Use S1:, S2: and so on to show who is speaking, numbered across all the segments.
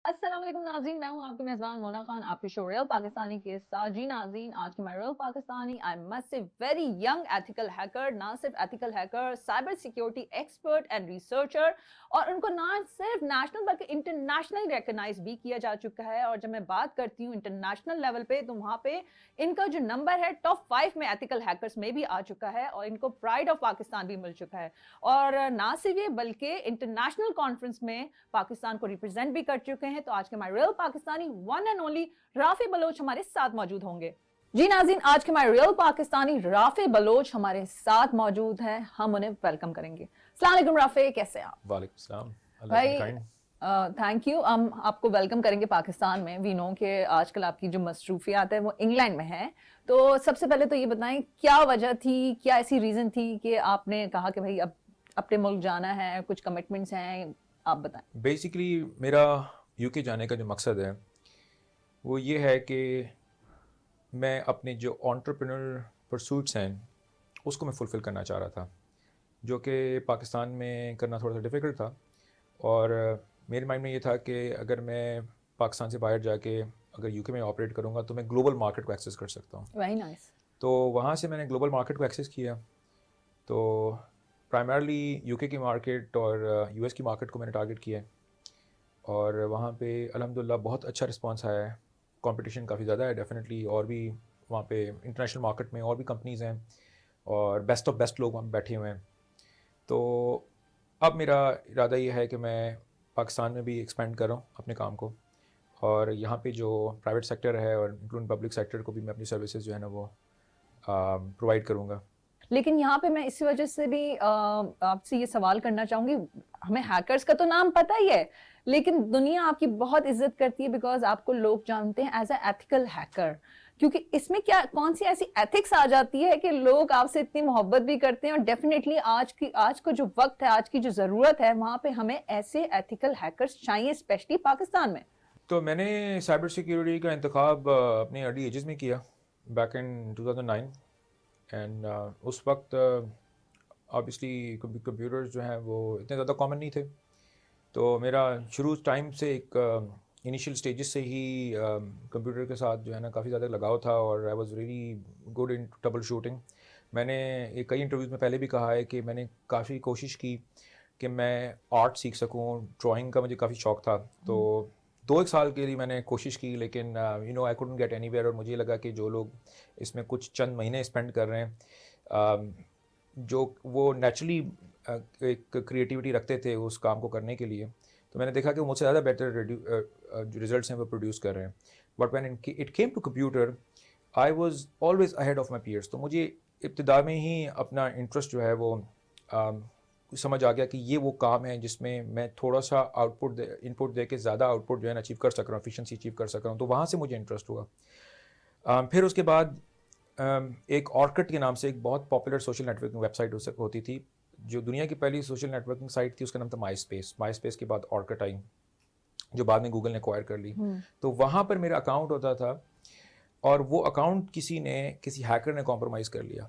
S1: السلام علیکم ناظرین، میں ہوں آپ کی میزبان مونا خان آپ کے شو ریل پاکستانی کے ساتھ. جی ناظرین، آج کی میں real Pakistani I must say very young ethical hacker, نہ صرف ethical hacker, cyber security expert and researcher, اور ان کو نہ صرف نیشنل بلکہ انٹرنیشنل ریکگنائز بھی کیا جا چکا ہے. اور جب میں بات کرتی ہوں انٹرنیشنل لیول پہ تو وہاں پہ ان کا جو نمبر ہے ٹاپ 5 میں ایتھیکل ہیکرز میں بھی آ چکا ہے، اور ان کو پرائڈ آف پاکستان بھی مل چکا ہے. اور نہ صرف یہ بلکہ انٹرنیشنل کانفرنس میں پاکستان کو ریپرزینٹ بھی کر چکے ہیں. تو آج کے ہمارے real Pakistani one and only Rafi Baloch ہمارے ساتھ موجود ہوں گے. جی ناظرین، آج کے ہمارے ریل پاکستانی رافی بلوچ ہمارے ساتھ موجود ہیں، ہم انہیں ویلکم کریں گے. السلام علیکم رافی، کیسے ہیں آپ؟
S2: وعلیکم السلام.
S1: بھائی تھینک یو. ہم آپ کو ویلکم کریں گے پاکستان میں. وی نو کہ آج کل آپ کی جو مصروفیات ہے وہ انگلینڈ میں ہے. تو سب سے پہلے تو یہ بتائیں کیا وجہ تھی، کیا ایسی ریزن تھی کہ آپ نے کہا کہ بھائی اب اپنے ملک جانا ہے، کچھ کمٹمنٹس ہیں، آپ بتائیں.
S2: بیسیکلی میرا یو کے جانے کا جو مقصد ہے وہ یہ ہے کہ میں اپنے جو انٹرپرینور پرسوٹس ہیں اس کو میں فلفل کرنا چاہ رہا تھا، جو کہ پاکستان میں کرنا تھوڑا سا ڈیفیکلٹ تھا. اور میرے مائنڈ میں یہ تھا کہ اگر میں پاکستان سے باہر جا کے اگر یو کے میں آپریٹ کروں گا تو میں گلوبل مارکیٹ کو ایکسیس کر سکتا ہوں.
S1: Very nice.
S2: تو وہاں سے میں نے گلوبل مارکیٹ کو ایکسیس کیا. تو پرائمرلی یو کے کی مارکیٹ اور یو ایس کی مارکیٹ کو میں نے ٹارگیٹ کیا ہے، اور وہاں پہ الحمدللہ بہت اچھا رسپانس آیا ہے. کمپٹیشن کافی زیادہ ہے ڈیفینیٹلی، اور بھی وہاں پہ انٹرنیشنل مارکیٹ میں اور بھی کمپنیز ہیں اور بیسٹ آف بیسٹ لوگ وہاں پہ بیٹھے ہوئے ہیں. تو اب میرا ارادہ یہ ہے کہ میں پاکستان میں بھی ایکسپینڈ کر رہا ہوں اپنے کام کو، اور یہاں پہ جو پرائیویٹ سیکٹر ہے اور انکلوڈنگ پبلک سیکٹر کو بھی میں اپنی سروسز جو ہے نا وہ پرووائڈ کروں گا.
S1: لیکن یہاں پہ میں اسی وجہ سے بھی آپ سے یہ سوال کرنا چاہوں گی. ہمیں ہیکرز کا تو نام پتہ ہی ہے، لیکن دنیا آپ کی بہت عزت کرتی ہے بیکاز آپ کو لوگ جانتے ہیں ایز اے ایتھیکل ہیکر. کیونکہ اس میں کیا کون سی ایسی ایتھکس آ جاتی ہے کہ لوگ آپ سے اتنی محبت بھی کرتے ہیں. اور ڈیفینیٹلی آج کا جو وقت ہے، آج کی جو ضرورت ہے، وہاں پہ ہمیں ایسے ایتھیکل ہیکرز چاہیے، اسپیشلی پاکستان میں.
S2: تو میں نے سائبر سیکیورٹی کا انتخاب اپنے ارلی ایجز میں کیا، بیک ان 2009. اینڈ اس وقت آبویسلی کمپیوٹرز جو ہیں وہ اتنے زیادہ کامن نہیں تھے. تو میرا شروع ٹائم سے ایک انیشیل سٹیجز سے ہی کمپیوٹر کے ساتھ جو ہے نا کافی زیادہ لگاؤ تھا، اور I was really good in trouble shooting. میں نے کئی انٹرویوز میں پہلے بھی کہا ہے کہ میں نے کافی کوشش کی کہ میں آرٹ سیکھ سکوں. ڈرائنگ کا مجھے کافی شوق تھا. تو 2-1 سال کے لیے میں نے کوشش کی، لیکن I couldn't get anywhere. اور مجھے لگا کہ جو لوگ اس میں کچھ چند مہینے اسپینڈ کر رہے ہیں، جو وہ نیچرلی ایک کریٹیوٹی رکھتے تھے اس کام کو کرنے کے لیے، تو میں نے دیکھا کہ وہ مجھ سے زیادہ بیٹر جو ریزلٹس ہیں وہ پروڈیوس کر رہے ہیں. But when it came to computer I was always ahead of my peers. تو مجھے ابتدا میں ہی اپنا انٹرسٹ جو ہے وہ سمجھ آ گیا کہ یہ وہ کام ہے جس میں میں تھوڑا سا انپٹ دے کے زیادہ آؤٹ پٹ جو ہے نا اچیو کر سک رہا ہوں، ایفیشنسی اچیو کر سک رہا ہوں. تو وہاں سے مجھے انٹرسٹ ہوا. پھر اس کے بعد ایک آرکٹ کے نام سے ایک بہت popular social networking website ہوتی تھی، جو دنیا کی پہلی سوشل نیٹ ورکنگ سائٹ تھی. اس کا نام تھا مائی اسپیس کے بعد آرکٹ آئی، جو بعد میں گوگل نے ایکوائر کر لی. تو وہاں پر میرا اکاؤنٹ ہوتا تھا، اور وہ اکاؤنٹ کسی ہیکر نے کمپرومائز کر لیا،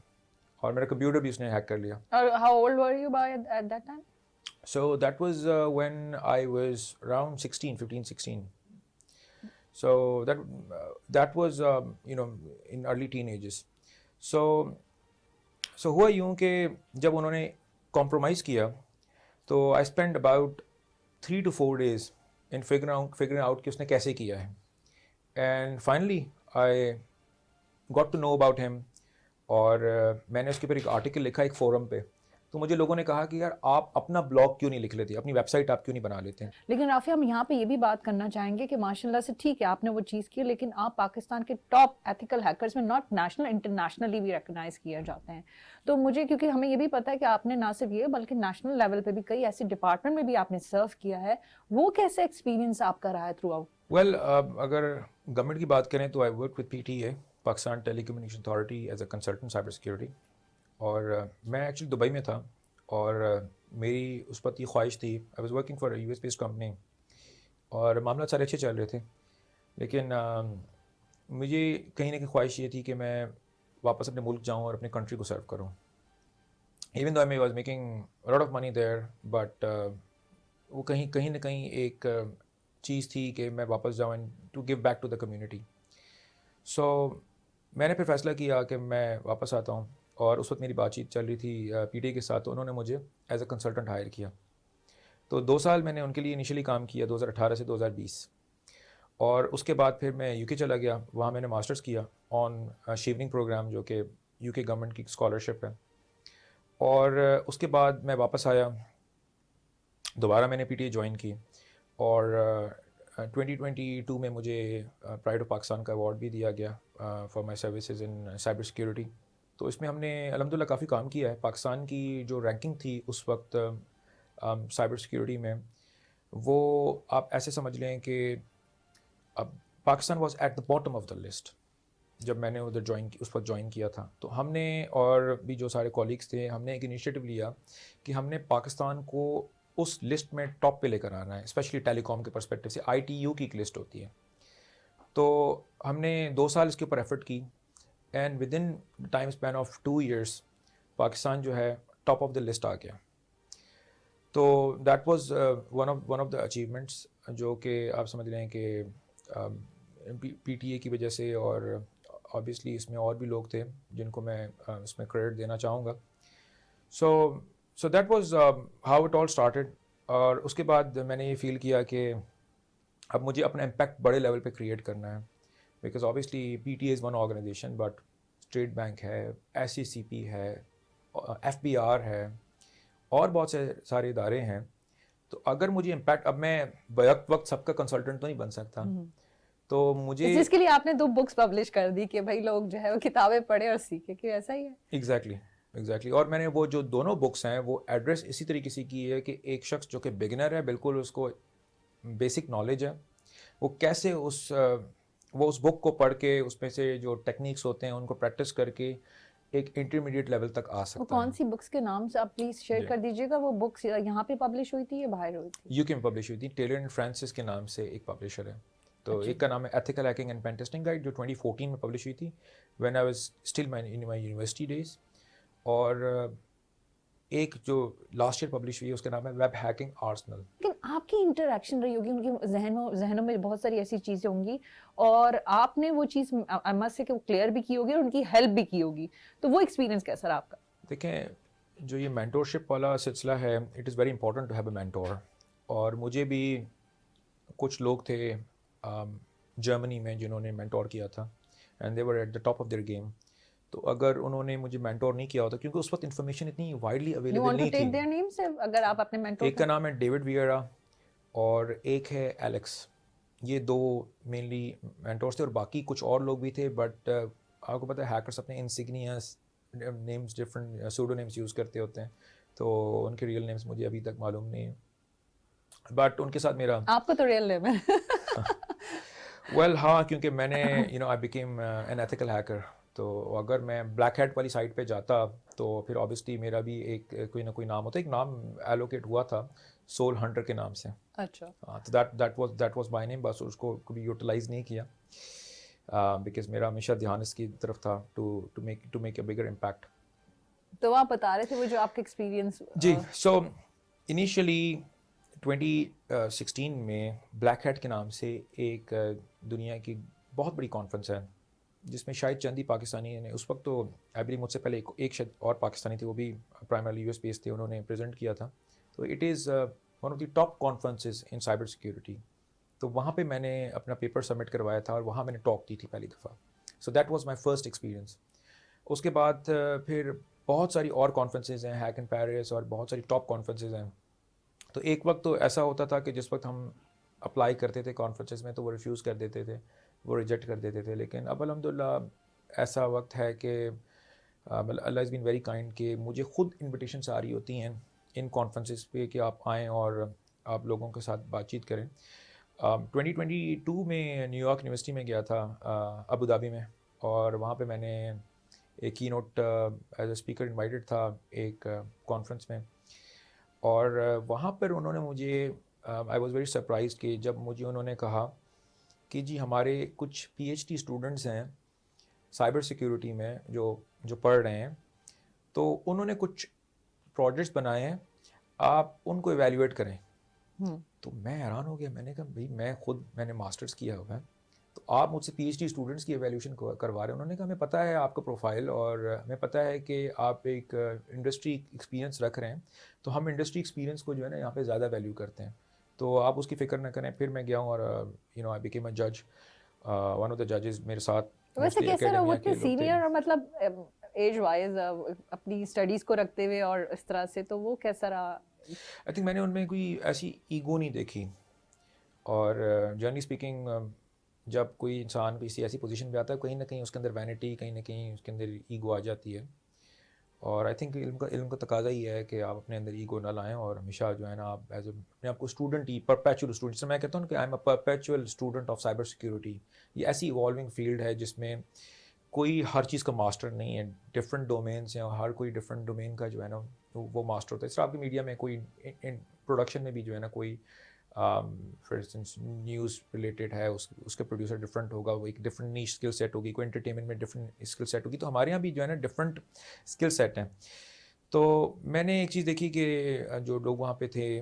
S2: اور میرا کمپیوٹر بھی اس نے ہیک کر لیا.
S1: اور how old were you by at that time?
S2: So that was when I was around 15-16. So that was in early teenagers. So ہوا یوں کہ جب انہوں نے کمپرومائز کیا تو I spent about 3 to 4 days in figuring out کہ اس نے کیسے کیا ہے. And finally I got to know about him. اور میں نے اس کے اوپر ایک آرٹیکل لکھا ایک فورم پہ. تو مجھے لوگوں نے کہا کہ یار آپ اپنا بلاگ کیوں نہیں لکھ لیتے، اپنی ویب سائٹ آپ کیوں نہیں بنا لیتے ہیں.
S1: لیکن رافی، ہم یہاں پہ یہ بھی بات کرنا چاہیں گے کہ ماشاء اللہ سے ٹھیک ہے آپ نے وہ چیز کی، لیکن آپ پاکستان کے ٹاپ ایتھیکل ہیکرز میں ناٹ نیشنل انٹرنیشنلی بھی ریکگنائز کیے جاتے ہیں. تو مجھے کیونکہ ہمیں یہ بھی پتہ ہے کہ آپ نے نہ صرف یہ بلکہ نیشنل لیول پہ بھی کئی ایسے ڈپارٹمنٹ میں بھی آپ نے سرو کیا ہے. وہ کیسے ایکسپیرینس آپ کا رہا ہے تھرو آؤٹ؟
S2: ویل اگر گورنمنٹ کی بات کریں تو I work with PTA، Pakistan telecommunication authority, as a consultant cyber security. اور میں ایکچولی دبئی میں تھا، اور میری اس وقت یہ خواہش تھی. I was working for US based company, اور معاملات سارے اچھے چل رہے تھے، لیکن مجھے کہیں نہ کہیں خواہش یہ تھی کہ میں واپس اپنے ملک جاؤں اور اپنے کنٹری کو سرو کروں. Even though I was making lot of money there, but وہ کہیں نہ کہیں ایک چیز تھی کہ میں واپس جاؤں to give back to the community. So میں نے پھر فیصلہ کیا کہ میں واپس آتا ہوں, اور اس وقت میری بات چیت چل رہی تھی پی ٹی اے کے ساتھ, تو انہوں نے مجھے ایز اے کنسلٹنٹ ہائر کیا. تو 2 سال میں نے ان کے لیے انیشلی کام کیا 2018 سے 2020, اور اس کے بعد پھر میں یو کے چلا گیا. وہاں میں نے ماسٹرز کیا آن شیوننگ پروگرام, جو کہ یو کے گورنمنٹ کی اسکالرشپ ہے. اور اس کے بعد میں واپس آیا, دوبارہ میں نے پی ٹی اے جوائن کی, اور 2022 میں مجھے پرائڈ آف پاکستان کا ایوارڈ بھی دیا گیا for my services in cyber security. تو اس میں ہم نے الحمدللہ کافی کام کیا ہے. پاکستان کی جو رینکنگ تھی اس وقت سائبر سیکیورٹی میں, وہ آپ ایسے سمجھ لیں کہ اب Pakistan was at the bottom of the list جب میں نے ادھر اس وقت جوائن کیا تھا. تو ہم نے اور بھی جو سارے کولیگس تھے, ہم نے ایک انیشیٹو لیا کہ ہم نے پاکستان کو اس لسٹ میں ٹاپ پہ لے کر آنا ہے, اسپیشلی ٹیلی کام کے پرسپیکٹو سے. آئی ٹی یو کی ایک لسٹ ہوتی ہے, تو ہم نے 2 سال اس کے اوپر ایفرٹ کی, and with in time span of 2 years Pakistan جو ہے ٹاپ آف دا لسٹ آ گیا. تو that was one of the achievements, جو کہ آپ سمجھ لیں کہ پی ٹی اے کی وجہ سے, اور آبویسلی اس میں اور بھی لوگ تھے جن کو میں اس میں کریڈٹ دینا چاہوں گا. So that was how it all started. اور اس کے بعد میں نے یہ فیل کیا کہ اب مجھے اپنا امپیکٹ بڑے لیول پہ کریٹ کرنا ہے, because obviously P T A is one organisation, but State Bank ہے, ایس سی سی پی ہے, ایف بی آر ہے, اور بہت سے سارے ادارے ہیں. تو اگر مجھے امپیکٹ, اب میں بیک وقت سب کا کنسلٹنٹ تو نہیں بن سکتا, تو مجھے
S1: جس کے لیے آپ نے 2 بکس پبلش کر دی کہ بھائی لوگ جو ہے وہ کتابیں پڑھیں اور سیکھیں, کہ ایسا ہی ہے.
S2: ایگزیکٹلی. اور میں نے وہ جو دونوں بکس ہیں وہ ایڈریس اسی طریقے سے کی ہے کہ ایک شخص جو کہ بگنر ہے, بالکل اس کو بیسک نالج ہے, وہ کیسے وہ اس بک کو پڑھ کے اس میں سے جو ٹیکنیکس ہوتے ہیں ان کو پریکٹس کر کے ایک انٹرمیڈیٹ لیول تک آ سکتا
S1: وہ
S2: ہے.
S1: کون سی بکس کے نام سے آپ پلیز شیئر کر دیجیے گا؟ وہ بکس یہاں پہ پبلش ہوئی تھی یا باہر ہوئی تھی؟
S2: یو کے میں پبلش ہوئی تھی. ٹیلر اینڈ فرانسس کے نام سے ایک پبلشر ہے. تو ایک کا نام ہے ethical hacking and pen testing guide, جو 2014 میں پبلش ہوئی تھی when I was still in my university days. اور ایک جو لاسٹ ایئر پبلش ہوئی ہے اس کا نام ہے ویب ہیکنگ آرسنل.
S1: لیکن آپ کی انٹریکشن رہی ہوگی ان کے ذہنوں میں بہت ساری ایسی چیزیں ہوں گی, اور آپ نے وہ چیز سے کلیئر بھی کی ہوگی اور ان کی ہیلپ بھی کی ہوگی, تو وہ ایکسپیرینس کیسا رہا آپ کا؟
S2: دیکھیں, جو یہ مینٹورشپ والا سلسلہ ہے, it is very important to have a mentor. اور مجھے بھی کچھ لوگ تھے جرمنی میں جنہوں نے مینٹور کیا تھا, and they were at the top of their game. تو اگر انہوں نے مجھے مینٹور نہیں کیا ہوتا, کیونکہ اس وقت انفارمیشن اتنی وائڈلی اویلیبل نہیں تھی.
S1: اگر آپ اپنے مینٹور,
S2: ایک کا نام ہے ڈیوڈ ویئرا اور ایک ہے ایلیکس. یہ 2 مینلی مینٹورس تھے, اور باقی کچھ اور لوگ بھی تھے, بٹ آپ کو پتہ ہے ہیکرس اپنے insignias names different pseudo names use کرتے ہوتے ہیں, تو ان کے ریئل نیمز مجھے ابھی تک معلوم نہیں ہیں, بٹ ان کے ساتھ میرا,
S1: آپ کو تو ریئل نیم ہے.
S2: ویل ہاں, کیونکہ میں نے I became an ethical hacker. تو اگر میں بلیک ہیٹ والی سائٹ پہ جاتا تو پھر آبویسلی میرا بھی ایک کوئی نہ کوئی نام ہوتا ہے. ایک نام ایلوکیٹ ہوا تھا سول ہنٹر کے نام سے.
S1: اچھا.
S2: تو دیٹ واز مائی نیم, بس اس کو کبھی یوٹیلائز نہیں کیا, بیکاز میرا ہمیشہ دھیان اس کی طرف تھا to make a bigger impact.
S1: تو آپ بتا رہے تھے وہ جو آپ کا ایکسپیرینس.
S2: جی, سو انیشلی 2016 میں بلیک ہیٹ کے نام سے ایک دنیا کی بہت بڑی کانفرنس ہے, جس میں شاید چند ہی پاکستانی نے, اس وقت تو ایبری مجھ سے پہلے ایک شاید اور پاکستانی تھے, وہ بھی پرائمرلی یو ایس بیس تھے, انہوں نے پریزنٹ کیا تھا. تو it is one of the top conferences in cyber security. تو وہاں پہ میں نے اپنا پیپر سبمٹ کروایا تھا, اور وہاں میں نے ٹاک کی تھی پہلی دفعہ. So that was my first experience. اس کے بعد پھر بہت ساری اور کانفرنسز ہیں, ہیک ان پیرس, اور بہت ساری ٹاپ کانفرنسز ہیں. تو ایک وقت تو ایسا ہوتا تھا کہ جس وقت ہم اپلائی کرتے تھے کانفرنسز میں تو وہ ریفیوز کر دیتے تھے, وہ ریجیکٹ کر دیتے تھے. لیکن اب الحمدللہ ایسا وقت ہے کہ اللہ از بین ویری کائنڈ کہ مجھے خود انویٹیشنس آ رہی ہوتی ہیں ان کانفرنسز پہ کہ آپ آئیں اور آپ لوگوں کے ساتھ بات چیت کریں. 2022 میں نیو یارک یونیورسٹی میں گیا تھا, ابو دھابی میں, اور وہاں پہ میں نے ایک keynote as a speaker invited تھا ایک کانفرنس میں. اور وہاں پر انہوں نے مجھے, آئی واز ویری سرپرائزڈ کہ جب مجھے انہوں نے کہا کہ جی ہمارے کچھ پی ایچ ڈی اسٹوڈنٹس ہیں سائبر سیکیورٹی میں جو پڑھ رہے ہیں, تو انہوں نے کچھ پروجیکٹس بنائے ہیں, آپ ان کو ایویلیویٹ کریں. تو میں حیران ہو گیا, میں نے کہا بھائی میں نے ماسٹرز کیا ہوا ہے, تو آپ مجھ سے پی ایچ ڈی اسٹوڈنٹس کی ایویلیوشن کروا رہے ہیں. انہوں نے کہا ہمیں پتہ ہے آپ کا پروفائل, اور ہمیں پتہ ہے کہ آپ ایک انڈسٹری ایکسپیرینس رکھ رہے ہیں, تو ہم انڈسٹری ایکسپیرینس کو جو ہے نا یہاں پہ زیادہ ویلیو کرتے ہیں, تو آپ اس کی فکر نہ کریں. پھر میں گیا ہوں اور آئی بیکیم اے جج. ون آف دا ججز میرے ساتھ
S1: ویسے
S2: موسٹلی
S1: کیسا رہا وہ
S2: اکیڈمیا
S1: اتنے
S2: کے لوگ تھے.
S1: سینئر اور مطلب ایج وائز اپنی اسٹڈیز کو رکھتے ہوئے اور اس طرح سے, تو وہ کیسا رہا؟
S2: آئی تھنک میں نے ان میں کوئی ایسی ایگو نہیں دیکھی, اور جنرلی اسپیکنگ جب کوئی انسان کسی ایسی پوزیشن پہ آتا ہے کہیں نہ کہیں اس کے اندر وینٹی, کہیں نہ کہیں اس کے اندر ایگو آ جاتی ہے. اور آئی تھنک علم کا تقاضا ہی ہے کہ آپ اپنے اندر ایگو نہ لائیں, اور ہمیشہ جو ہے نا آپ ایز اپنے آپ کو اسٹوڈنٹ ہی, پرپیچول اسٹوڈنٹ, جسے میں کہتا ہوں کہ I am a perpetual student of cyber security. یہ ایسی ایوالونگ فیلڈ ہے جس میں کوئی ہر چیز کا ماسٹر نہیں ہے, ڈفرینٹ ڈومینس ہیں, اور ہر کوئی ڈفرینٹ ڈومین کا جو ہے نا وہ ماسٹر ہوتا ہے. اس طرح آپ کی میڈیا میں کوئی پروڈکشن میں بھی جو ہے نا کوئی فار انسٹنس نیوز ریلیٹڈ ہے, اس کے پروڈیوسر ڈفرینٹ ہوگا, وہ ایک ڈفرینٹ نیش اسکل سیٹ ہوگی, کوئی انٹرٹینمنٹ میں ڈفرینٹ اسکل سیٹ ہوگی. تو ہمارے یہاں بھی جو ہے نا ڈفرینٹ اسکل سیٹ ہیں. تو میں نے ایک چیز دیکھی کہ جو لوگ وہاں پہ تھے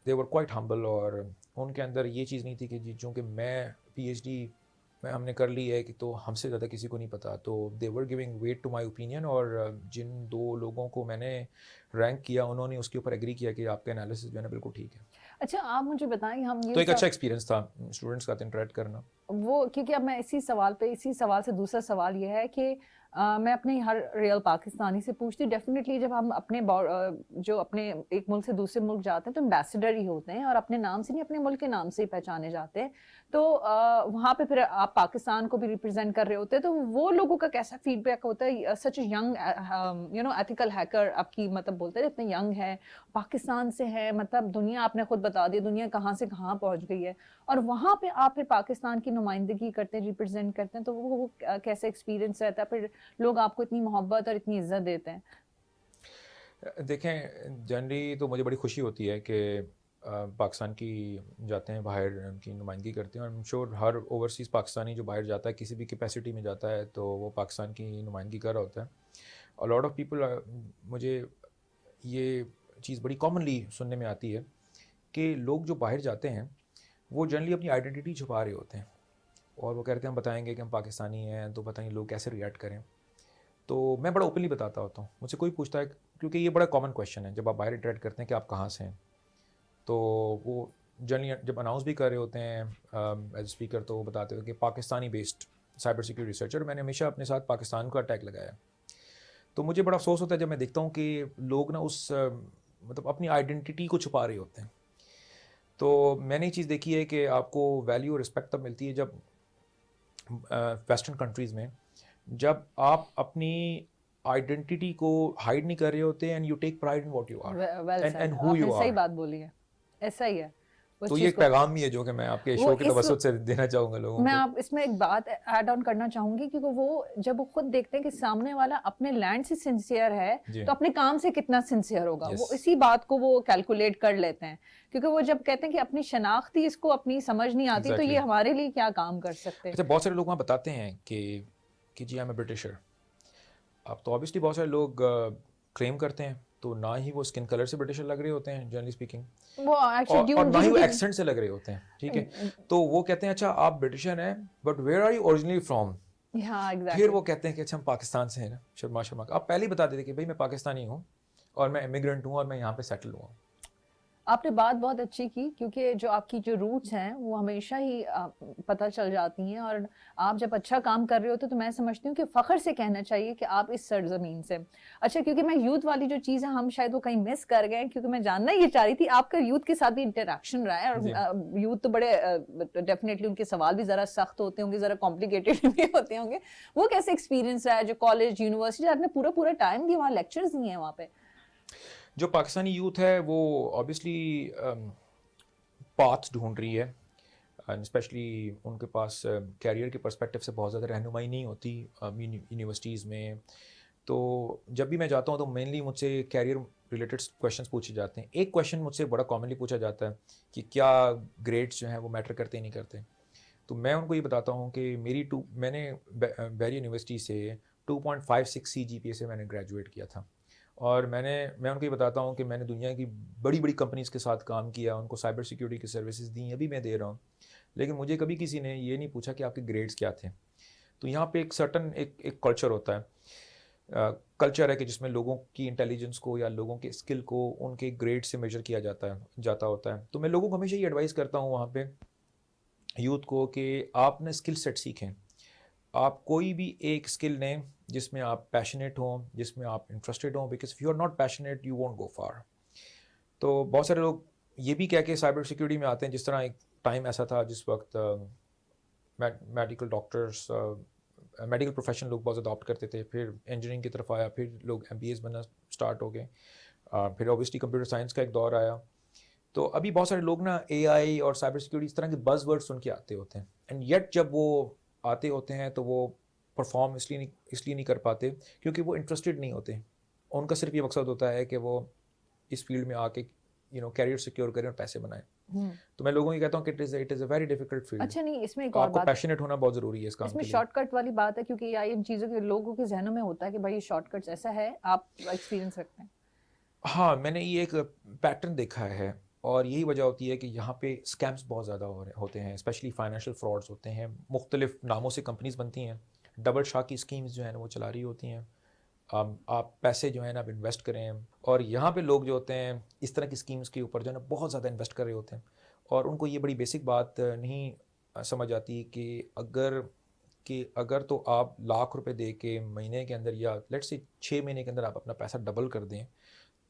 S2: دے ور کوائٹ ہمبل, اور ان کے اندر یہ چیز نہیں تھی کہ جی چونکہ میں پی ایچ ڈی ہم نے کر لی ہے کہ تو ہم سے زیادہ کسی کو نہیں پتا. تو they were giving weight to my opinion, اور جن 2 لوگوں کو میں نے رینک کیا انہوں نے اس کے اوپر ایگری کیا کہ آپ کا انالیسس جو ہے نا بالکل ٹھیک ہے.
S1: اچھا آپ مجھے بتائیں, ہم
S2: تو
S1: یہ
S2: ایک اچھا ایکسپیرینس تھا اسٹوڈنٹس کا انٹریکٹ کرنا.
S1: وہ کیونکہ اب میں اسی سوال سے دوسرا سوال یہ ہے کہ میں اپنے ہر ریئل پاکستانی سے پوچھتی ہوں, ڈیفینیٹلی جب ہم اپنے جو اپنے ایک ملک سے دوسرے ملک جاتے ہیں تو امبیسڈر ہی ہوتے ہیں, اور اپنے نام سے نہیں اپنے ملک کے نام سے ہی پہچانے جاتے ہیں. تو وہاں پہ پھر آپ پاکستان کو بھی ریپرزینٹ کر رہے ہوتے ہیں, تو وہ لوگوں کا کیسا فیڈ بیک ہوتا ہے؟ سچ اے ینگ ایتھیکل ہیکر, آپ کی مطلب بولتے ہیں اتنے ینگ ہے, پاکستان سے ہے, مطلب دنیا آپ نے خود بتا دی دنیا کہاں سے کہاں پہنچ گئی ہے, اور وہاں پہ آپ پھر پاکستان کی نمائندگی کرتے ہیں, ریپرزینٹ کرتے ہیں, تو وہ کیسے ایکسپیرینس رہتا ہے, پھر لوگ آپ کو اتنی محبت اور اتنی عزت دیتے ہیں؟
S2: دیکھیں جنرلی تو مجھے بڑی خوشی ہوتی ہے کہ پاکستان کی جاتے ہیں باہر, ان کی نمائندگی کرتے ہیں, اور am sure Hare overseas Pakistani جو باہر جاتا ہے کسی بھی کیپیسٹی میں جاتا ہے تو وہ پاکستان کی نمائندگی کر رہا ہوتا ہے. اور لاٹ آف پیپل, مجھے یہ چیز بڑی کامنلی سننے میں آتی ہے کہ لوگ جو باہر جاتے ہیں وہ جنرلی اپنی آئیڈینٹی چھپا رہے ہوتے ہیں, اور وہ کہتے ہیں ہم بتائیں گے کہ ہم پاکستانی ہیں, تو پتہ نہیں لوگ کیسے ریئیکٹ کریں. تو میں بڑا اوپنلی بتاتا ہوتا ہوں, مجھ سے کوئی پوچھتا ہے, کیونکہ یہ بڑا کامن کویشچن ہے جب آپ باہر انٹریکٹ کرتے ہیں کہ آپ کہاں سے ہیں, تو وہ جنرلی جب اناؤنس بھی کر رہے ہوتے ہیں ایز اسپیکر تو وہ بتاتے ہوئے کہ Pakistani based cyber security researcher. میں نے ہمیشہ اپنے ساتھ پاکستان کا ٹیگ لگایا. تو مجھے بڑا افسوس ہوتا ہے جب میں دیکھتا ہوں کہ لوگ نا اس مطلب اپنی آئیڈینٹی کو چھپا رہے ہوتے ہیں. تو میں نے یہ چیز دیکھی ہے کہ آپ کو ویلیو اور رسپیکٹ تب ملتی ہے جب ویسٹرن کنٹریز میں جب آپ اپنی آئیڈینٹی کو ہائڈ نہیں کر رہے ہوتے, and you take pride in what you are and who you are.
S1: صحیح بات بولی ہے, ایسا ہی ہے.
S2: تو یہ ایک پیغام بھی ہے جو کہ میں آپ کے شو کے توسط سے دینا چاہوں گا لوگوں کو.
S1: میں آپ اس میں ایک بات ایڈ آن کرنا چاہوں گی, کیونکہ وہ جب وہ خود دیکھتے ہیں کہ سامنے والا اپنے لینڈ سے سنسیئر ہے تو اپنے کام سے کتنا سنسیئر ہوگا, وہ اسی بات کو وہ کیلکولیٹ کر لیتے ہیں. کیونکہ وہ جب کہتے ہیں کہ اپنی شناختی اس کو اپنی سمجھ نہیں آتی, تو یہ ہمارے لیے کیا کام کر سکتے ہیں.
S2: اچھا بہت سارے لوگ وہاں بتاتے ہیں کہ جی آئی ایم اے برٹشر. اب تو آبویسلی بہت سارے لوگ کلیم کرتے ہیں, تو نہ ہی وہ اسکن کلر سے برٹشر لگ رہے ہوتے ہیں جنرلی اسپیکنگ, اور نہ ہی وہ ایکسنٹ سے لگ رہے ہوتے ہیں. ٹھیک ہے, تو وہ کہتے ہیں اچھا آپ برٹشر ہیں but where are you originally from. پھر وہ کہتے ہیں کہ اچھا ہم پاکستان سے ہیں نا, شرما آپ پہلے ہی بتا دیتے کہ بھائی میں پاکستانی ہوں اور میں امیگرنٹ ہوں اور میں یہاں پہ سیٹل ہوا ہوں.
S1: آپ نے بات بہت اچھی کی, کیونکہ جو آپ کی جو روٹس ہیں وہ ہمیشہ ہی پتہ چل جاتی ہیں, اور آپ جب اچھا کام کر رہے ہوتے تو میں سمجھتی ہوں کہ فخر سے کہنا چاہیے کہ آپ اس سرزمین سے. اچھا کیونکہ میں یوتھ والی جو چیز ہے ہم شاید وہ کہیں مس کر گئے, کیونکہ میں جاننا یہ چاہ رہی تھی آپ کا یوتھ کے ساتھ بھی انٹریکشن رہا ہے, اور یوتھ تو بڑے ڈیفینیٹلی ان کے سوال بھی ذرا سخت ہوتے ہوں گے, ذرا کمپلیکیٹڈ بھی ہوتے ہوں گے. وہ کیسے ایکسپیرینس رہا ہے جو کالج یونیورسٹی آپ نے پورا ٹائم دیا, وہاں لیکچرز دیے ہیں وہاں پہ؟
S2: جو پاکستانی یوتھ ہے وہ آبویسلی پاتھ ڈھونڈ رہی ہے, اسپیشلی ان کے پاس کیریئر کے پرسپیکٹیو سے بہت زیادہ رہنمائی نہیں ہوتی یونیورسٹیز میں. تو جب بھی میں جاتا ہوں تو مینلی مجھ سے کیریئر ریلیٹڈ کویشچنس پوچھے جاتے ہیں. ایک کویشچن مجھ سے بڑا کامنلی پوچھا جاتا ہے کہ کیا گریڈس جو ہیں وہ میٹر کرتے نہیں کرتے. تو میں ان کو یہ بتاتا ہوں کہ میں نے بحری یونیورسٹی سے 2.56 CGPA سے میں نے گریجویٹ کیا تھا, اور میں ان کو یہ بتاتا ہوں کہ میں نے دنیا کی بڑی بڑی کمپنیز کے ساتھ کام کیا, ان کو سائبر سیکیورٹی کی سروسز دیں, ابھی میں دے رہا ہوں, لیکن مجھے کبھی کسی نے یہ نہیں پوچھا کہ آپ کے گریڈز کیا تھے. تو یہاں پہ ایک سرٹن ایک کلچر ہوتا ہے, کلچر ہے کہ جس میں لوگوں کی انٹیلیجنس کو یا لوگوں کے اسکل کو ان کے گریڈ سے میجر کیا جاتا ہوتا ہے. تو میں لوگوں کو ہمیشہ یہ ایڈوائز کرتا ہوں وہاں پہ یوتھ کو کہ آپ نے اسکل سیٹ سیکھیں. آپ کوئی بھی ایک اسکل لیں جس میں آپ پیشنیٹ ہوں, جس میں آپ انٹرسٹیڈ ہوں, because if you are not passionate you won't go far. تو بہت سارے لوگ یہ بھی کہہ کے سائبر سیکیورٹی میں آتے ہیں, جس طرح ایک ٹائم ایسا تھا جس وقت میڈیکل ڈاکٹرس, میڈیکل پروفیشن لوگ بہت زیادہ اڈاپٹ کرتے تھے, پھر انجینئرنگ کی طرف آیا, پھر لوگ MBAs بننا اسٹارٹ ہو گئے, پھر اوبیسلی کمپیوٹر سائنس کا ایک دور آیا. تو ابھی بہت سارے لوگ نا AI اور سائبر سیکیورٹی اس طرح کے بز ورڈ سن کے آتے ہوتے ہیں, اینڈ یٹ جب وہ آتے ہوتے ہیں تو وہ پرفارم اس لیے نہیں کر پاتے کیونکہ وہ انٹرسٹڈ نہیں ہوتے. ان کا صرف یہ مقصد ہوتا ہے کہ وہ اس فیلڈ میں آ کے کیریئر سیکیور کریں اور پیسے بنائیں. تو میں لوگوں کو کہتا ہوں کہ it is a very difficult field.
S1: اچھا نہیں, اس میں ایک اور
S2: آپ کو
S1: بات
S2: پیشنیٹ ہونا بہت ضروری ہے اس کام
S1: اس
S2: کے
S1: میں
S2: لیے.
S1: شارٹ کٹ والی بات ہے, کیونکہ یہ ان چیزوں کے لوگوں کے ذہنوں میں ہوتا ہے کہ بھائی شارٹ کٹس ایسا ہے, آپ ایکسپیرینس رکھتے ہیں.
S2: ہاں, میں نے یہ ایک پیٹرن دیکھا ہے, اور یہی وجہ ہوتی ہے کہ یہاں پہ اسکیمس بہت زیادہ ہوتے ہیں, اسپیشلی فائنینشیل فراڈز ہوتے ہیں. مختلف ناموں سے کمپنیز بنتی ہیں, ڈبل شاہ کی اسکیمز جو ہیں وہ چلا رہی ہوتی ہیں. آپ پیسے جو ہیں نا آپ انویسٹ کریں, اور یہاں پہ لوگ جو ہوتے ہیں اس طرح کی اسکیمز کے اوپر جو ہے نا بہت زیادہ انویسٹ کر رہے ہوتے ہیں, اور ان کو یہ بڑی بیسک بات نہیں سمجھ آتی کہ اگر تو آپ ₹1,00,000 دے کے مہینے کے اندر یا لیٹس سے 6 مہینے کے اندر آپ اپنا پیسہ ڈبل کر دیں,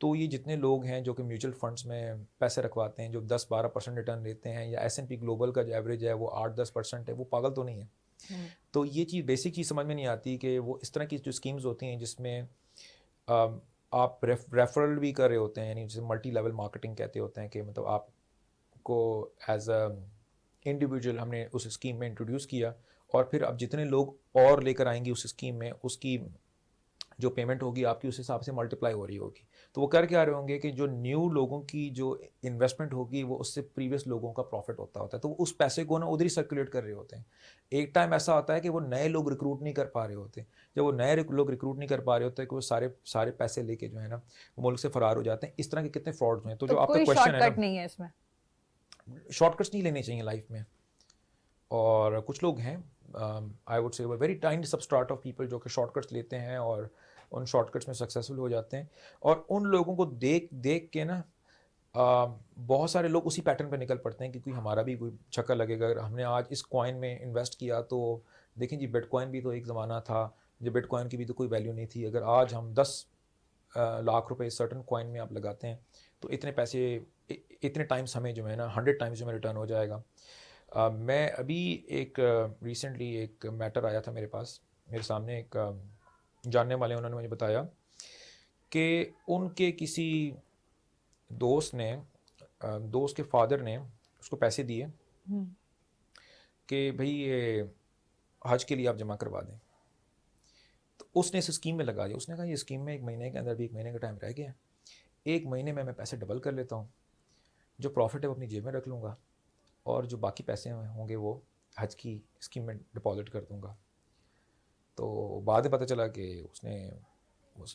S2: تو یہ جتنے لوگ ہیں جو کہ میوچل فنڈس میں پیسے رکھواتے ہیں جو 10-12% ریٹرن لیتے ہیں, یا S&P گلوبل کا جو ایوریج ہے وہ 8-10% ہے, وہ پاگل تو نہیں ہے. تو یہ چیز بیسک چیز سمجھ میں نہیں آتی کہ وہ اس طرح کی جو اسکیمز ہوتی ہیں جس میں آپ ریفرل بھی کر رہے ہوتے ہیں, یعنی جسے ملٹی لیول مارکیٹنگ کہتے ہوتے ہیں, کہ مطلب آپ کو ایز اے انڈیویجول ہم نے اس اسکیم میں انٹروڈیوس کیا, اور پھر اب جتنے لوگ اور لے کر آئیں گے اس اسکیم میں, اس کی جو پیمنٹ ہوگی آپ کی اس حساب سے ملٹیپلائی ہو رہی ہوگی. تو وہ کر کے آ رہے ہوں گے کہ جو نیو لوگوں کی جو انویسٹمنٹ ہوگی وہ اس سے پریویس لوگوں کا پروفٹ ہوتا ہے, تو وہ اس پیسے کو نا ادھر ہی سرکولیٹ کر رہے ہوتے ہیں. ایک ٹائم ایسا ہوتا ہے کہ وہ نئے لوگ ریکروٹ نہیں کر پا رہے ہوتے. جب وہ نئے لوگ ریکروٹ نہیں کر پا رہے ہوتے کہ وہ سارے پیسے لے کے جو ہے نا وہ ملک سے فرار ہو جاتے ہیں. اس طرح کے کتنے فراڈ ہیں. تو جو آپ کا
S1: کوئی
S2: کوشچن
S1: شارٹ
S2: ہے
S1: کٹ نہیں ہے اس میں,
S2: شارٹ کٹس نہیں لینے چاہیے لائف میں. اور کچھ لوگ ہیں I would say very tiny subset of people جو کہ شارٹ کٹس لیتے ہیں اور ان شارٹ کٹس میں سکسیزفل ہو جاتے ہیں. اور ان لوگوں کو دیکھ کے نا بہت سارے لوگ اسی پیٹرن پہ نکل پڑتے ہیں کہ کوئی ہمارا بھی کوئی چھکا لگے گا. اگر ہم نے آج اس کوائن میں انویسٹ کیا تو دیکھیں جی بٹ کوائن بھی تو ایک زمانہ تھا جب بٹ کوائن کی بھی تو کوئی ویلیو نہیں تھی. اگر آج ہم 10 لاکھ روپے سرٹن کوائن میں آپ لگاتے ہیں تو اتنے پیسے اتنے ٹائمز ہمیں جو ہے نا 100 ٹائمز جو ہمیں ریٹرن ہو جائے گا. میں ابھی ایک ریسنٹلی ایک میٹر آیا تھا میرے پاس, میرے سامنے ایک جاننے والے انہوں نے مجھے بتایا کہ ان کے کسی دوست کے فادر نے اس کو پیسے دیے کہ بھئی یہ حج کے لیے آپ جمع کروا دیں. تو اس نے اس اسکیم میں لگا دیا. اس نے کہا یہ اسکیم میں 1 مہینے کے اندر بھی 1 مہینے کا ٹائم رہ گیا, 1 مہینے میں پیسے ڈبل کر لیتا ہوں, جو پروفٹ ہے وہ اپنی جیب میں رکھ لوں گا, اور جو باقی پیسے ہوں گے وہ حج کی اسکیم میں ڈپازٹ کر دوں گا. تو بعد میں پتہ چلا کہ اس نے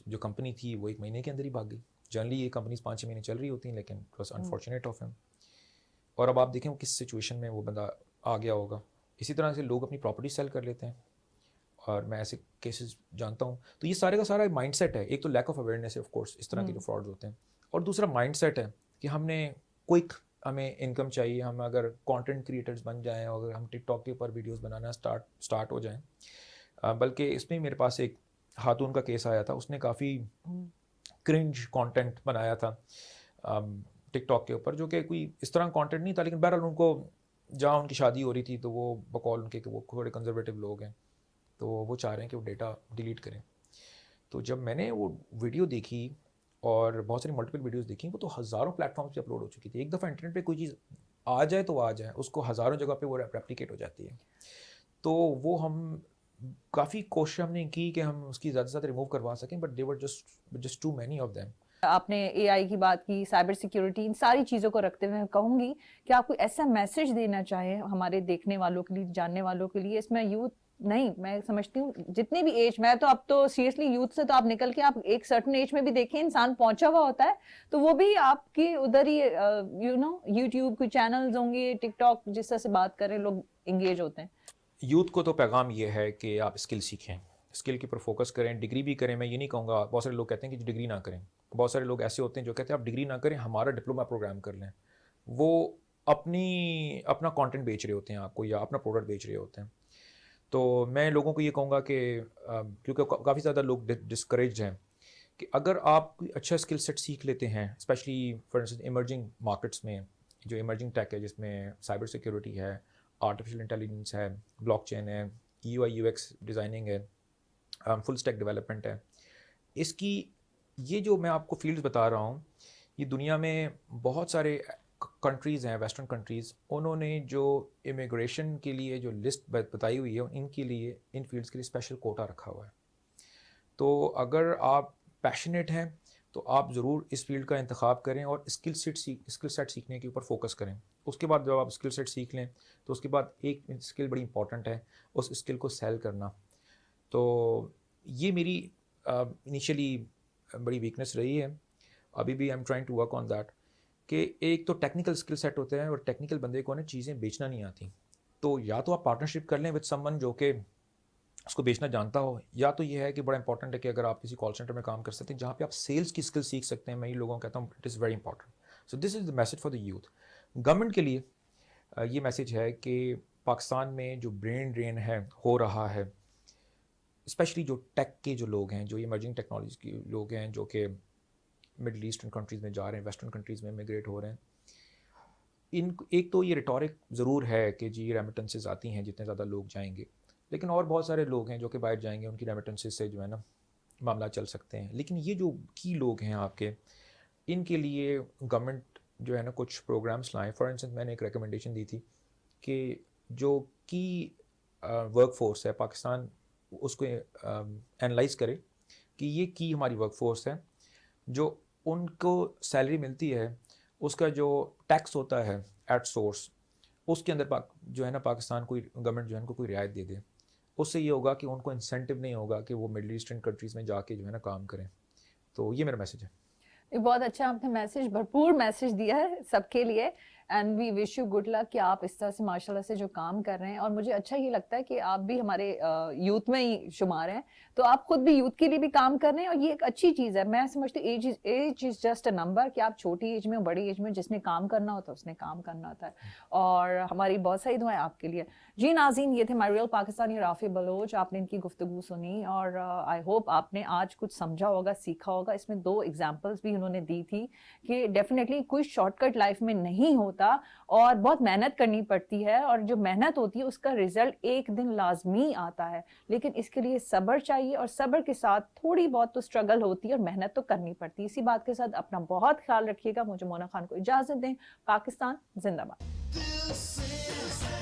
S2: جو کمپنی تھی وہ 1 مہینے کے اندر ہی بھاگ گئی. جنرلی یہ کمپنیز 5-6 مہینے چل رہی ہوتی ہیں, لیکن اٹ واز انفارچونیٹ آف ہم. اور اب آپ دیکھیں وہ کس سچویشن میں وہ بندہ آ گیا ہوگا. اسی طرح سے لوگ اپنی پراپرٹی سیل کر لیتے ہیں, اور میں ایسے کیسز جانتا ہوں. تو یہ سارے کا سارا مائنڈ سیٹ ہے. ایک تو لیک آف اویئرنیس ہے آف کورس اس طرح کے جو فراڈز ہوتے ہیں, اور دوسرا مائنڈ سیٹ ہے کہ ہم نے کوئک ہمیں انکم چاہیے. ہم اگر کانٹینٹ کریٹرز بن جائیں, اگر ہم ٹک ٹاک کے اوپر ویڈیوز بنانا اسٹارٹ ہو جائیں, بلکہ اس میں میرے پاس ایک خاتون کا کیس آیا تھا. اس نے کافی کرنج کانٹینٹ بنایا تھا ٹک ٹاک کے اوپر, جو کہ کوئی اس طرح کانٹینٹ نہیں تھا, لیکن بہرحال ان کو جہاں ان کی شادی ہو رہی تھی تو وہ بقول ان کے کہ وہ تھوڑے کنزرویٹو لوگ ہیں, تو وہ چاہ رہے ہیں کہ وہ ڈیٹا ڈیلیٹ کریں. تو جب میں نے وہ ویڈیو دیکھی اور بہت ساری ملٹیپل ویڈیوز دیکھیں, وہ تو ہزاروں پلیٹ فارمس پہ اپلوڈ ہو چکی تھی. ایک دفعہ انٹرنیٹ پہ کوئی چیز آ جائے تو آ جائے, اس کو ہزاروں جگہ پہ وہ ریپلیکیٹ ہو جاتی ہے. تو وہ ہم کافی کوشش ہم نے کی کہ ہم اس کی زیادہ سے زیادہ ریموو کروا سکیں, but they were just too many of them.
S1: آپ نے AI کی بات کی, سائبر سیکیورٹی, ان ساری چیزوں کو رکھتے ہوئے کہوں گی کہ آپ کوئی ایسا میسج دینا چاہیں ہمارے دیکھنے والوں کے لیے, جاننے والوں کے لیے. اس میں یوتھ نہیں میں سمجھتی ہوں جتنی بھی ایج، میں تو اب تو سیریسلی یوتھ سے تو آپ نکل کے آپ ایک سرٹن ایج میں بھی دیکھیں انسان پہنچا ہوا ہوتا ہے تو وہ بھی آپ کی ادھر ہی یو نو یوٹیوب کے چینلز ہوں گے، ٹک ٹاک جس طرح سے بات کریں لوگ انگیج ہوتے ہیں.
S2: یوتھ کو تو پیغام یہ ہے کہ آپ اسکل سیکھیں، اسکل کے اوپر فوکس کریں، ڈگری بھی کریں. میں یہ نہیں کہوں گا، بہت سارے لوگ کہتے ہیں کہ ڈگری نہ کریں، بہت سارے لوگ ایسے ہوتے ہیں جو کہتے ہیں آپ ڈگری نہ کریں، ہمارا ڈپلوما پروگرام کر لیں. وہ اپنا کانٹینٹ بیچ رہے ہوتے ہیں آپ کو، یا اپنا پروڈکٹ بیچ رہے ہوتے ہیں. تو میں لوگوں کو یہ کہوں گا کہ کیونکہ کافی زیادہ لوگ ڈسکریجڈ ہیں کہ اگر آپ کوئی اچھا اسکل سیٹ سیکھ لیتے ہیں، especially for instance emerging markets میں، جو ایمرجنگ ٹیک ہے جس میں سائبر سیکیورٹی ہے، آرٹیفیشیل انٹیلیجنس ہے، بلاک چین ہے، U I U X designing ہے، فل اسٹیک ڈیولپمنٹ ہے. اس کی یہ جو میں آپ کو فیلڈز بتا رہا ہوں، یہ دنیا میں بہت سارے کنٹریز ہیں، ویسٹرن کنٹریز، انہوں نے جو امیگریشن کے لیے جو لسٹ بتائی ہوئی ہے ان کے لیے، ان فیلڈس کے لیے اسپیشل کوٹا رکھا ہوا ہے. تو اگر آپ پیشنیٹ ہیں تو آپ ضرور اس فیلڈ کا انتخاب کریں اور اسکل سیٹ سیکھنے کے اوپر فوکس کریں. اس کے بعد جب آپ اسکل سیٹ سیکھ لیں تو اس کے بعد ایک اسکل بڑی امپورٹنٹ ہے، اس اسکل کو سیل کرنا. تو یہ میری انیشلی بڑی ویکنیس رہی ہے، ابھی بھی I am trying to work on that. کہ ایک تو ٹیکنیکل اسکل سیٹ ہوتے ہیں اور ٹیکنیکل بندے کو نا چیزیں بیچنا نہیں آتی، تو یا تو آپ پارٹنرشپ کر لیں وتھ سم ون جو کہ اس کو بیچنا جانتا ہو، یا تو یہ ہے کہ بڑا امپورٹنٹ ہے کہ اگر آپ کسی کال سینٹر میں کام کر سکتے ہیں جہاں پہ آپ سیلس کی اسکل سیکھ سکتے ہیں. میں یہ لوگوں کو کہتا ہوں it is very important. So this is the message for the youth. Government کے لیے یہ میسج ہے کہ پاکستان میں جو برین ڈرین ہے ہو رہا ہے، اسپیشلی جو ٹیک کے جو لوگ ہیں، جو ایمرجنگ ٹیکنالوجی کے لوگ ہیں، جو کہ مڈل ایسٹرن کنٹریز میں جا رہے ہیں، ویسٹرن کنٹریز میں میگریٹ ہو رہے ہیں، ایک تو یہ ریٹورک ضرور ہے کہ جی ریمیٹنسز آتی ہیں جتنے زیادہ لوگ جائیں گے، لیکن اور بہت سارے لوگ ہیں جو کہ باہر جائیں گے، ان کی ریمیٹنسز سے جو ہے نا معاملہ چل سکتے ہیں. لیکن یہ جو کی لوگ ہیں آپ کے، ان کے لیے گورنمنٹ جو ہے نا کچھ پروگرامس لائیں. فار انسٹنس میں نے ایک ریکمنڈیشن دی تھی کہ جو کی ورک فورس ہے پاکستان، اس کو انالائز کرے کہ یہ کی ہماری ورک فورس ہے، جو ان کو سیلری ملتی ہے اس کا جو ٹیکس ہوتا ہے ایٹ سورس، اس کے اندر جو ہے نا پاکستان کوئی گورنمنٹ جو ہے ان کو کوئی رعایت دے دے. اس سے یہ ہوگا کہ ان کو انسینٹیو نہیں ہوگا کہ وہ مڈل ایسٹرن کنٹریز میں جا کے جو ہے نا کام کریں. تو یہ میرا میسج ہے.
S1: یہ بہت اچھا آپ نے میسج، بھرپور میسج دیا ہے سب کے لیے، and we wish you good luck کہ آپ اس طرح سے ماشاء اللہ سے جو کام کر رہے ہیں. اور مجھے اچھا یہ لگتا ہے کہ آپ بھی ہمارے یوتھ میں ہی شمار ہیں، تو آپ خود بھی یوتھ کے لیے بھی کام کر رہے ہیں، اور یہ ایک اچھی چیز ہے. میں سمجھتی ہوں age is just a number, کہ آپ چھوٹی ایج میں بڑی ایج میں جس نے کام کرنا ہوتا ہے اس نے کام کرنا ہوتا ہے. اور ہماری بہت ساری دعائیں آپ کے لیے. جی ناظرین، یہ تھے مائی ریئل پاکستانی رافع بلوچ. آپ نے ان کی گفتگو سنی اور آئی ہوپ آپ نے آج کچھ سمجھا ہوگا، سیکھا ہوگا. اس میں 2 ایگزامپلس بھی انہوں نے دی تھی کہ ڈیفینیٹلی کوئی شارٹ کٹ لائف میں نہیں ہوتا اور بہت محنت کرنی پڑتی ہے، اور جو محنت ہوتی ہے اس کا رزلٹ ایک دن لازمی آتا ہے، لیکن اس کے لیے صبر چاہیے، اور صبر کے ساتھ تھوڑی بہت تو اسٹرگل ہوتی ہے اور محنت تو کرنی پڑتی ہے. اسی بات کے ساتھ اپنا بہت خیال رکھیے گا. مجھے مونا خان کو اجازت دیں. پاکستان زندہ باد.